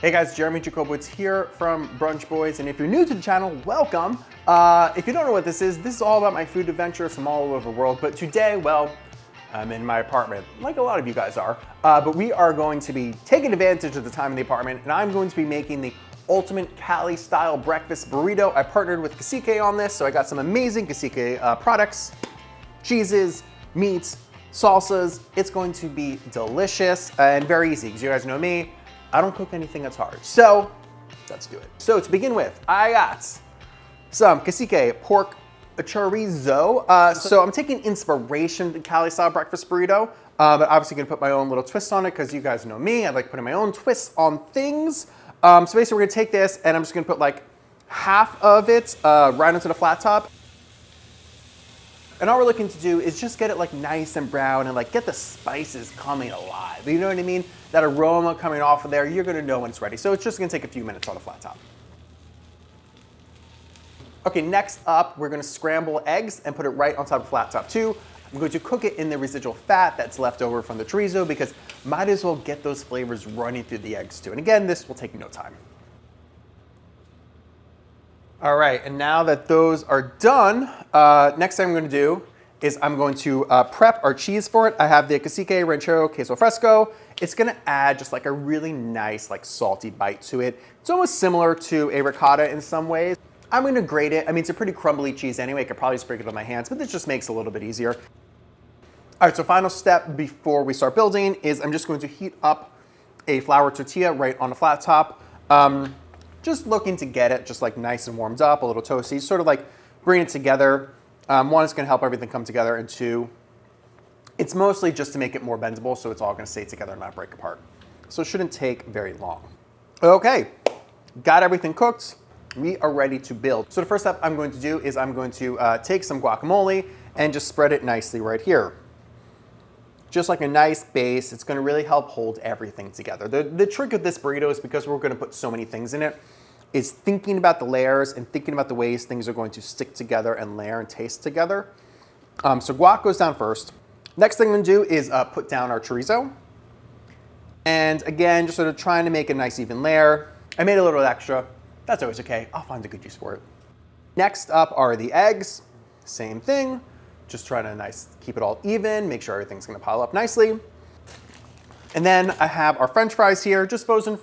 Hey guys, Jeremy Jacobowitz here from Brunch Boys, and if you're new to the channel, welcome. If you don't know what this is all about my food adventures from all over the world, but today, well, I'm in my apartment, like a lot of you guys are, but we are going to be taking advantage of the time in the apartment, and I'm going to be making the ultimate Cali style breakfast burrito. I partnered with Cacique on this, so I got some amazing Cacique products, cheeses, meats, salsas. It's going to be delicious and very easy, because you guys know me, I don't cook anything that's hard. So let's do it. So to begin with, I got some Cacique pork chorizo. So I'm taking inspiration from the Cali style breakfast burrito, but obviously gonna put my own little twist on it because you guys know me. I like putting my own twists on things. So basically we're gonna take this and I'm just gonna put like half of it right onto the flat top. And all we're looking to do is just get it like nice and brown and like get the spices coming alive. You know what I mean? That aroma coming off of there, you're gonna know when it's ready. So it's just gonna take a few minutes on the flat top. Okay, next up, we're gonna scramble eggs and put it right on top of flat top too. I'm going to cook it in the residual fat that's left over from the chorizo because might as well get those flavors running through the eggs too. And again, this will take no time. All right, and now that those are done, next thing I'm gonna do is I'm going to prep our cheese for it. I have the Cacique Ranchero Queso Fresco. It's gonna add just like a really nice, like salty bite to it. It's almost similar to a ricotta in some ways. I'm gonna grate it. I mean, it's a pretty crumbly cheese anyway. I could probably just break it on my hands, but this just makes it a little bit easier. All right, so final step before we start building is I'm just going to heat up a flour tortilla right on the flat top. Just looking to get it just like nice and warmed up, a little toasty, sort of like bring it together. One, it's gonna help everything come together, and two, it's mostly just to make it more bendable so it's all gonna stay together and not break apart. So it shouldn't take very long. Okay, got everything cooked. We are ready to build. So the first step I'm going to do is I'm going to take some guacamole and just spread it nicely right here. Just like a nice base, it's gonna really help hold everything together. The trick of this burrito is because we're gonna put so many things in it, is thinking about the layers and thinking about the ways things are going to stick together and layer and taste together. So guac goes down first. Next thing I'm gonna do is put down our chorizo. And again, just sort of trying to make a nice even layer. I made a little extra. That's always okay. I'll find a good use for it. Next up are the eggs. Same thing. Just trying to keep it all even, make sure everything's gonna pile up nicely. And then I have our French fries here, just frozen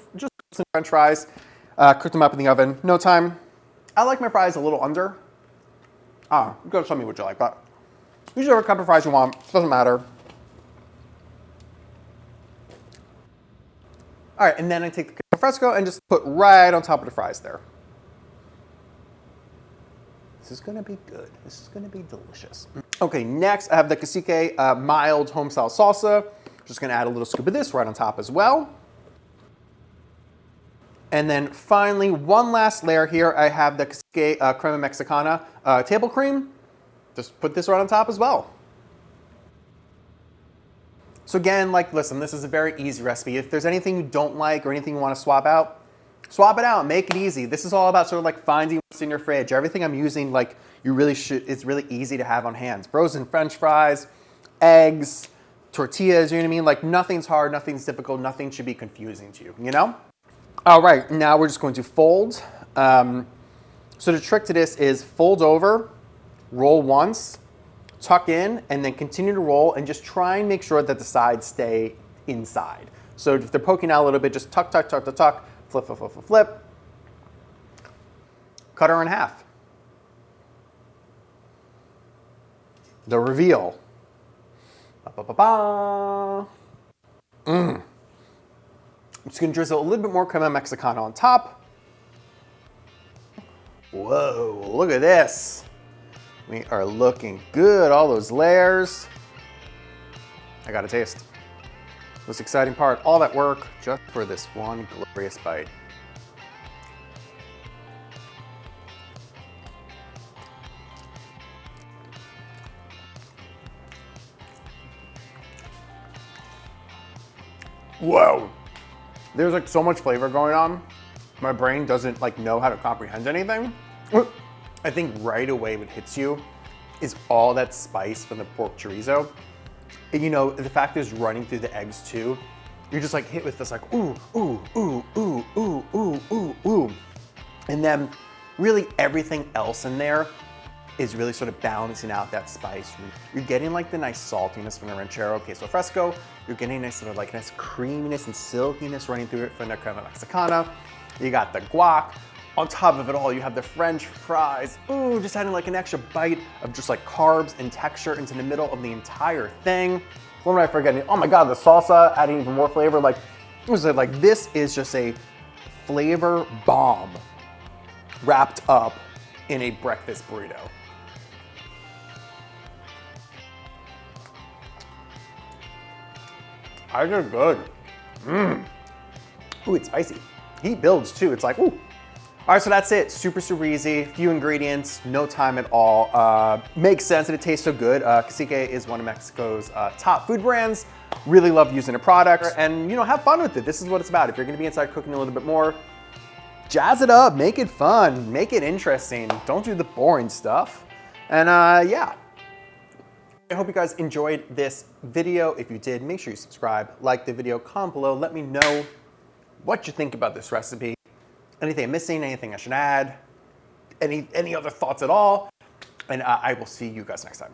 French fries. Cooked them up in the oven, no time. I like my fries a little under. You gotta tell me what you like, but use whatever cup of fries you want, doesn't matter. All right, and then I take the fresco and just put right on top of the fries there. This is gonna be good. This is gonna be delicious. Okay, next I have the Cacique mild home style salsa. Just gonna add a little scoop of this right on top as well. And then finally, one last layer here, I have the Cacique Crema Mexicana table cream. Just put this right on top as well. So again, listen, this is a very easy recipe. If there's anything you don't like or anything you wanna swap it out, make it easy. This is all about sort of like finding what's in your fridge. Everything I'm using, like you really should, it's really easy to have on hand. Frozen French fries, eggs, tortillas, you know what I mean? Like nothing's hard, nothing's difficult, nothing should be confusing to you, you know? All right, now we're just going to fold. So the trick to this is fold over, roll once, tuck in, and then continue to roll and just try and make sure that the sides stay inside. So if they're poking out a little bit, just tuck, tuck, tuck, tuck, tuck, flip, flip, flip, flip, flip. Cut her in half. The reveal. Ba-ba-ba-ba. I'm just gonna drizzle a little bit more crema mexicana on top. Whoa, look at this. We are looking good, all those layers. I gotta taste. Most exciting part, all that work just for this one glorious bite. Whoa. There's like so much flavor going on. My brain doesn't like know how to comprehend anything. I think right away what hits you is all that spice from the pork chorizo. And, you know, the fact that it's running through the eggs too, you're just like hit with this like, ooh, ooh, ooh, ooh, ooh, ooh, ooh, ooh. And then really everything else in there is really sort of balancing out that spice. You're getting like the nice saltiness from the ranchero queso fresco. You're getting nice sort of like nice creaminess and silkiness running through it from the crema mexicana. You got the guac. On top of it all, you have the French fries. Ooh, just adding like an extra bite of just like carbs and texture into the middle of the entire thing. What am I forgetting? Oh my God, the salsa adding even more flavor. Like, this is just a flavor bomb wrapped up in a breakfast burrito. I are good. Ooh, it's spicy. Heat builds too. It's like, ooh. All right, so that's it. Super, super easy. Few ingredients, no time at all. Makes sense that it tastes so good. Cacique is one of Mexico's top food brands. Really love using the product, and have fun with it. This is what it's about. If you're gonna be inside cooking a little bit more, jazz it up, make it fun, make it interesting. Don't do the boring stuff. And yeah. I hope you guys enjoyed this video. If you did, make sure you subscribe, like the video, comment below, let me know what you think about this recipe. Anything I'm missing, anything I should add, any other thoughts at all. And I will see you guys next time.